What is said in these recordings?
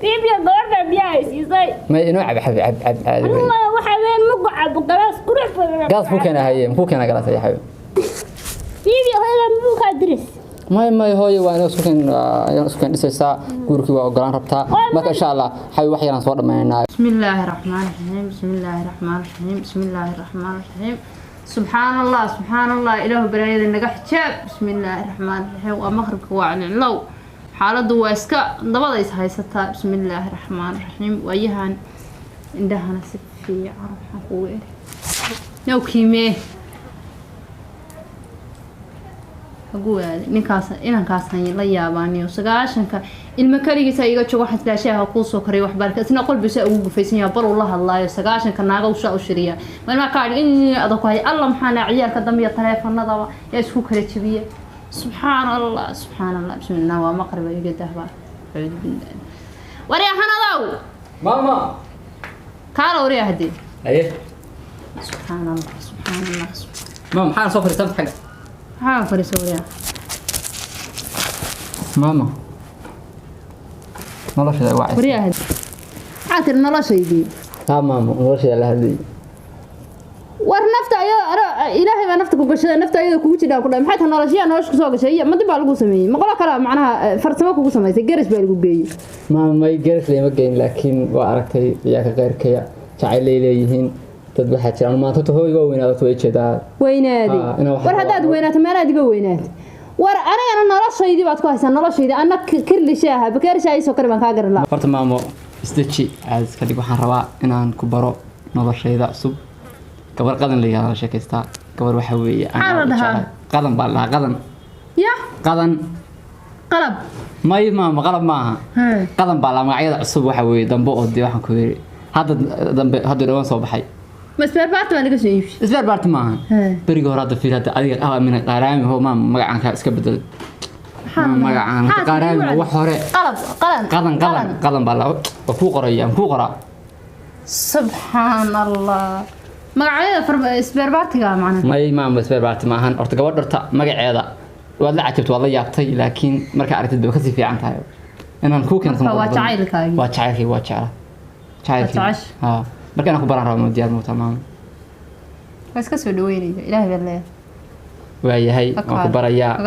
بيبي قرب بيايس يزاي ما نوع عب والله وحوين مقعب وقراص كل قاص مو كان هي مو كان قراص يا حبيبي بيبي هذا مو كدرس ما هوي وانا سكن دسيسا غوركي waa ogolaan rabtaa marka insha Allah xay wax yaraan soo dhameynaa bismillahir rahmanir rahim bismillahir rahmanir rahim bismillahir rahmanir rahim subhanallah ilaahu baraayada naga xijaab bismillahir rahmanir rahim waa maqribka waa cillow xaaladu waa iska dabada is haysataa bismillahir rahmanir rahim wayahan indahana si fiican waxaan ku weeray naw kiime ninkaas la yaabaaniyo sagaashanka ilma kaligiisa iga joogo xasdaashaha ku soo koray waxbarka isna qalbiisa ugu gufaysan yahay bar uu la hadlaayo sagaashanka naaga u soo shiriya marka ka in adag ku hay Allah maxana ciyaalka dambiya taleefanada ee isku kala jabiya subhanallah bismillah waa maqrib iga dahba wariya hanadaw mama kaala wariya hadii aye subhanallah mama maxaan soo fariisan xaga ها فريسوريا ماما نلاشة واعي فريا هذي عاتر نلاشة يدي ها ماما نلاشة لهذي ورنفت إلهي ما نفتك وقشة نفت أيضا كوتشي دا كلها محيطها نلاشية نلاشة كسوق شيء ما تبع لقو سمي ما قلنا كلام معناها فرسمك وقو سمي تجرس بالقوجي ما يجرس لي مجين لكن وعرفتي ياك غير كيا تعالي ليهين تذبح أنا ما تتهوي وينات ويتشدا وينادي ورهداد وينات ما نادي وينات أنا نرشة يدي بعد كويس أنا نرشة يدي أنا كل شيء بكير شيء سكر من كاجر لا فرت مامو استشي عايز كذي بحر روا إن أنا كبرو نرشة يدا سب كبر قدم لي على شيء كستا كبر وحوي أنا قدم بالله قدم يا قدم قلب ما يمام قلب معها قدم بالله ما عيد سب وحوي دمبو أودي وحن كويري هذا روان صباحي مسبار بارت ما لقى شيء مسبار بارت معها بريق هراد في هذا أديك من القرامي هو ما مقعن كاسكبدل مقعن القرامي وحوري قلم بالله وفوق ريان فوق را سبحان الله مقعد مسبار بارت قام معنا ما مسبار بارت معهن أرتقى ودرت مقعد والله عجبت والله يابطي لكن مركا عرفت بكسي في عن تايو إن نكوك نسمع واتشعيلك ها marka aan ku baran rabo diyaar mo tamaam iska soo dhaweynay ilaahay baa waayahay waan ku barayaa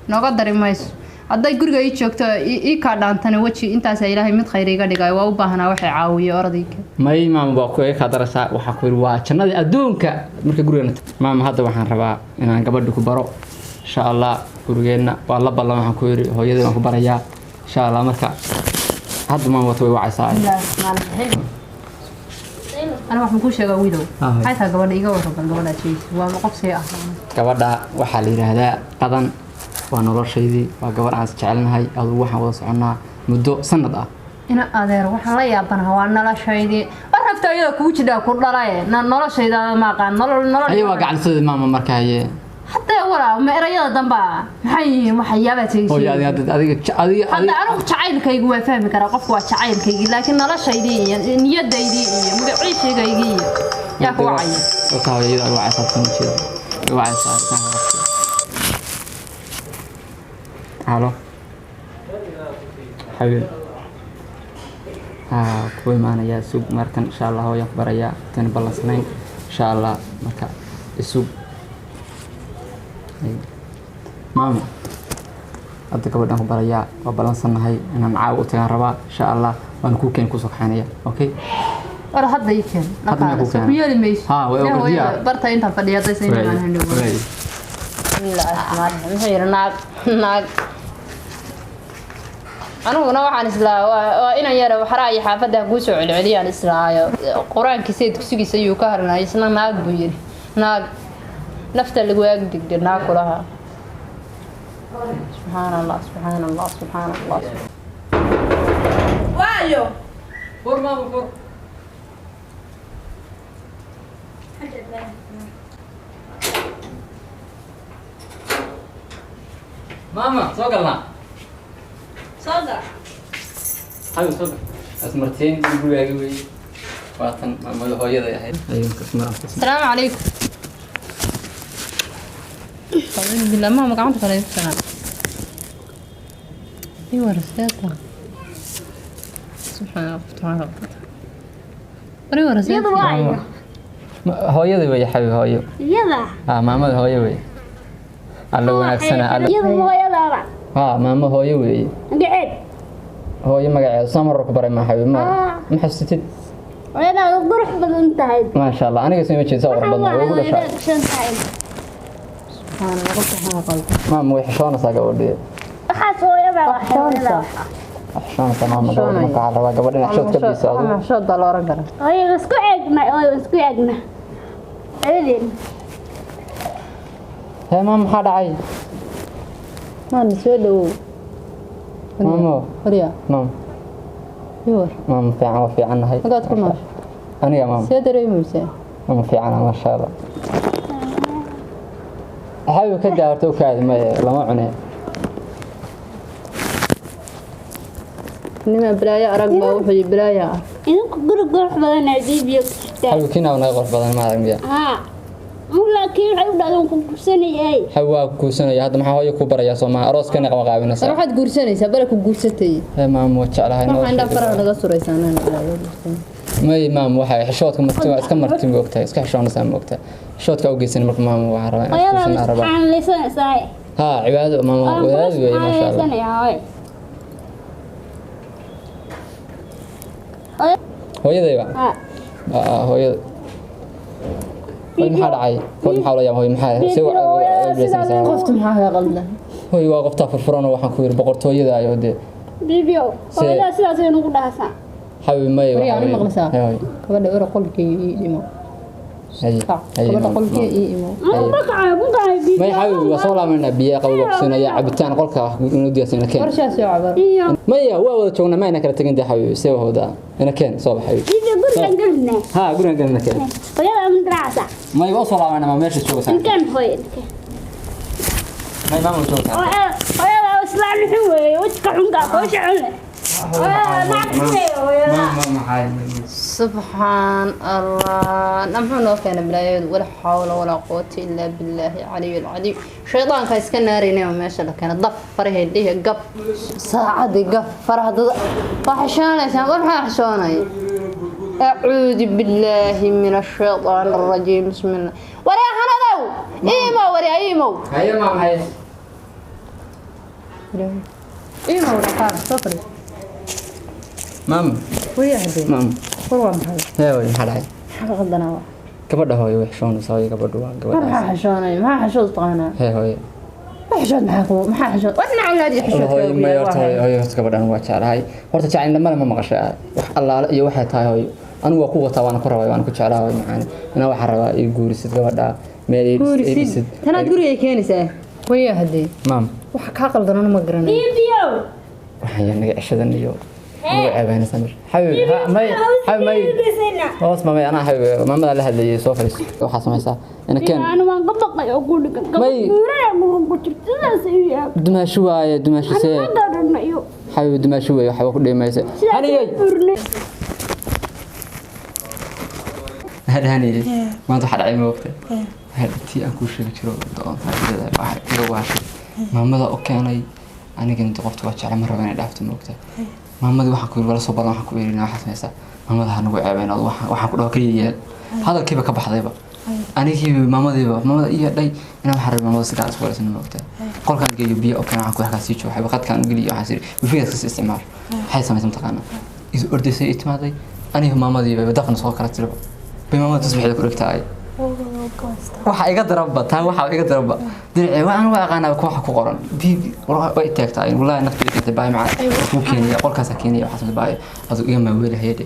nooga darimays haday guriga ii joogto ii ka dhaantana waji intaas ilaahay mid khayr iga dhigay waa u baahanaa waxay caawiyo ordayga may maam baa ku ka darasa waxa ku yiri waa jannada adduunka marka guriga maam hadda waxaan rabaa inaan gabadhu ku baro insha Allah gurigeena waa la ballan waxaan ku yiri hooyadii waan ku barayaa insha Allah marka hadda maam wato way wacaysaa أنا واحد مكوش يا جويدو حيث قبل إيجا وقبل شيء ومقف سيء قبل وحالي هذا قدن ونور شيء وقبل عايز تعلن هاي أو واحد وصلنا مدة سنة أنا أدير واحد لا يابنا هو أنا لا شيء دي عرفت أيوة كوش ده كل لا نور شيء ده ما كان نور أيوة قاعد صدق ماما مركاية حتى ورا ما رأيه دنبا محيابتي هو يعني هذا أنا شعيل كي جوا فهم كرا قفوا شعيل كي لكن لا شيء دي نية دي مقعد شيء كي يا كواعي وكواعي الوعي صار كذا الوعي صار هلو حبيبي كوي معنا يا سوق مركن إن شاء الله هو يخبر يا تاني بلسنين إن شاء الله مركا السوق ماما أنت كبر ناخذ بريا وبلانسنا هاي أنا معاه وتجار ربا إن شاء الله ونكون كن كوسك حنية أوكي ولا حد يكن بيالي ميش ويا برتا أنت فدي هذا سين أنا هندو لا غير ناق أنا واحد إسلا وإنا يرى وحراي حافظة جوسع العليا إسلا قرآن كسيد كسوق سيو كهرنا إسنا ناق بيجي ناق نفت اللي جواك تقدر كلها سبحان الله وايو فور ماما فور ماما صقلنا صقر حبيبي صقر اسمرتين يقولوا يا جوي واتن ماما هو يدا يا هاي ايوه السلام عليكم طيب بالله ما قعدت على السلام ايوه رسالة subxaan bari warasay iyada waa hooyada way xabi hooyo iyada maamada hooyo way alla wanaagsana alla iyada hooyadaada maama hooyo way gaceed hooyo magaceeda samar ku baray ma xabi ma xasitid hooyadaada qurux badan tahay ma sha Allah aniga soo jeedo qurux badan way ugu dhashay subxaan Allah qofka qalbi maama way xishoonaysaa gabadheeda waxaas hooyada waxaa xishoon tamaam gabadha ma ka raba gabadha xishood ka bisaado xishood la oran kara hooyada isku eegna ayadeen maama maxaa dhacay maana soo dhawow maama horiya maama يور maama fiicanahay ما قاعد تقول aniga maama سيدري موسى maama fiicana ma sha Allah hayo ka daarto kaad ma lama cunay نما بلايا أرقبا وحي بلايا idinku guri qurux badan adiibiyo hayo kina wana qurux badan ma aragmiya laakiin waxay u dhadaan ku kursanayay hawa ku sanaya hadda maxaa hooyo ku baraya Soomaa arooskana qaba qaabinaysa waxaad guursanaysaa bal ku guursatay maama wajaclahay waxaan indha faraha laga suraysanaa may maama waxa xishoodka martiba iska martin moogtahay iska xishoonaysaa moogtahay xishoodka u geysan marka maama waxa rabaa hooyada waxaan leesanaysaa cibaado maama wadaad weey ma sha Allah hooyadayba hooyada maxaa dhacay maxaa la yaab hooyo maxaa qoftu maxaa qaldan hooyo waa qofta furfuran waxaan ku yiri boqortooyada ayo de bibiyo hooyada sidaas ay nagu dhahaysaa habi may waxa maqlaysaa gabadha ora qolkii ii dhimo gabadha qolkii ii imo may habi waa soo laamana biyo qabow kusinaya cabitaan qolka wax inuu diyaarsan keen warshaas oo cabar maya waa wada joogna ma ina kala tagin de habi see wada ina keen soo baxay gurigan galna gurigan galna keen hooyada ma diracsa may waa soo laamana ma meesha joogsan kan hooyada may maama joogsan hooyada islaan xun weeye wajka xunka qoosha xun سبحان الله نحن كان بلايد ولا حول ولا قوة إلا بالله العلي العظيم شيطان كايس كان نارينا وما شاء الله كان ضفر هديه قف ساعد قف فرهد وحشانا سامر حشانا أعوذ بالله من الشيطان الرجيم بسم الله ولا هنا ذو إيمو ولا إيمو هيا مام هيا إيمو ولا قال صفر مام ويا هدي مام قرآن هذا هيا وين حلاي حق غدنا gabadha hooyo wax shoon saayo gabadhu waa gabadha ما حشوني ما حشوز طانا هي hooyo ما حشود معكم ما حشود واحنا علاج حشود hooyo ma yarta hooyo gabadhan waa jeclahay horta jacayl lama ma maqashay wax allaala iyo waxay tahay hooyo anigu waa ku wata waan ku rabaa waan ku jeclahay macaan ina waxa rabaa ay guurisid gabadha meel guurisid tanaad guriga keenaysaa waya hadii maam waxa ka qaldan ma garanay bibiyo waxaan naga ceshadan iyo عيبان سمر حبيبي حبيبي خلاص ماما انا حبيبي ماما لها اللي سوف waxa samaysaa ina keen انا waan qabaqay oo ku dhigan ku jirtaa dumaashu waaye dumaashu see حبيبي dumaashu waaye waxa ku dheemaysa haniyay هاني ما انت حد عيب وقته هدتي aan ku sheegi jiro doon faa'iidada waxa iro waashay maamada oo keenay aniga inta qoftu waa jecel ma rabo inay dhaafto moogta maamada waxa ku wala soo badan waxa ku yeerinaa waxa samaysa maamada ha nagu ceebeynaa waxa ku dhaw ka yeeyay hadalkiiba ka baxdayba anigii maamada iyo dhay inaan waxa rabaa maamada sidaas wala soo moogta qolkan geeyo biyo oo kana ku waxa sii jooxay waqadkan u geliyo waxa siri wifiga iska isticmaal waxay samaysan taqaana isu ordaysay itmaaday aniga maamadiiba daqan soo kala tirba maamada tasbiixda ku dhigtay waxa iga daraba taa waxa iga daraba dirci waan waa aqaana koox ku qoran bibi way taagtay wallahi naftiisa inta baay macaa ku keenay qolkaas keenay waxa soo baay adu iga ma weel hayade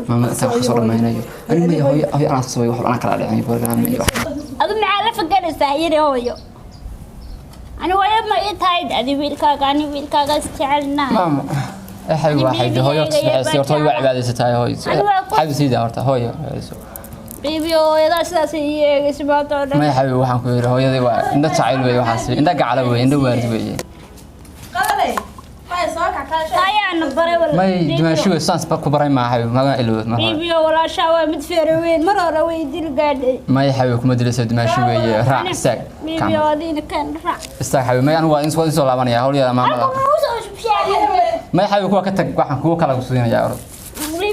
maama ta wax soo dhamaynayo aniga hooyo ana soo wax ana kala dhacay program iyo adu maxaa la fakaraysaa yiri hooyo ani waya ma ii tahay adi wiilkaaga isjecelnaa maama حبيبي واحد هو يتصبح horta way cibaadaysatay hooyo xabisiida horta hooyo bibiyo hooyada sidaas iyeegaysa baatoo dhan ma xabiib waxaan ku yiri hooyadii waa inda jacayl weey waxaas inda gacala weey inda waardi weey qalay hay soo kacay ayaan baray wala may dimaashu sans ba ku baray ma xabiib ma ilowd ma bibiyo walaasha waa mid feereweyn mar hore way dil gaadhay may xabiib kuma dilayso dimaashu weey raac istaag bibiyo adiina kan raac istaag xabiib may anu waa in soo laabanaya hawliyada maamada may xabiib kuwa ka tag waxaan kuwa kala ku siinaya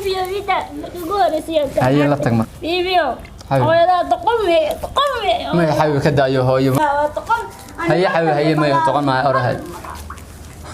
بيبيو إذا تقول سياسة هي لا تقمر بيبيو حبيبي. ولا تقومي تقومي ما يا حبيبي كدا يا هوي تقوم هي حبيبي هي ما تقوم معي أروح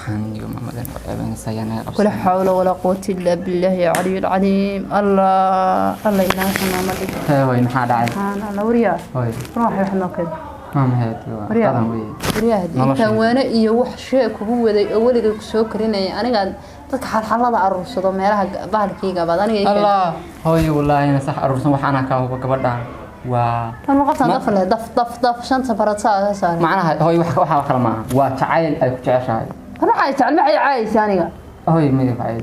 حنيجي ماما ذن ابن سيانا ولا حول ولا قوة إلا بالله العلي العظيم الله إله ما ملك هاي وين حدا عاد سبحان الله وريا هاي روح إحنا كده ماما هاد وريا قدم وي وريا أنت وأنا إيه وحشك هو ذي أولي كسوكرين أنا قاعد dadka xalxalada aruursado meelaha bahalkayga baad aniga Allah hooyo wallahi ina sax aruursan waxana ka hubo gabadhan waa tan qoftan daf shanta baratsa saaran macnaha hooyo waxa kala ma waa jacayl ay ku jeceshahay ana ay jecel ma ay aniga hooyo ma ay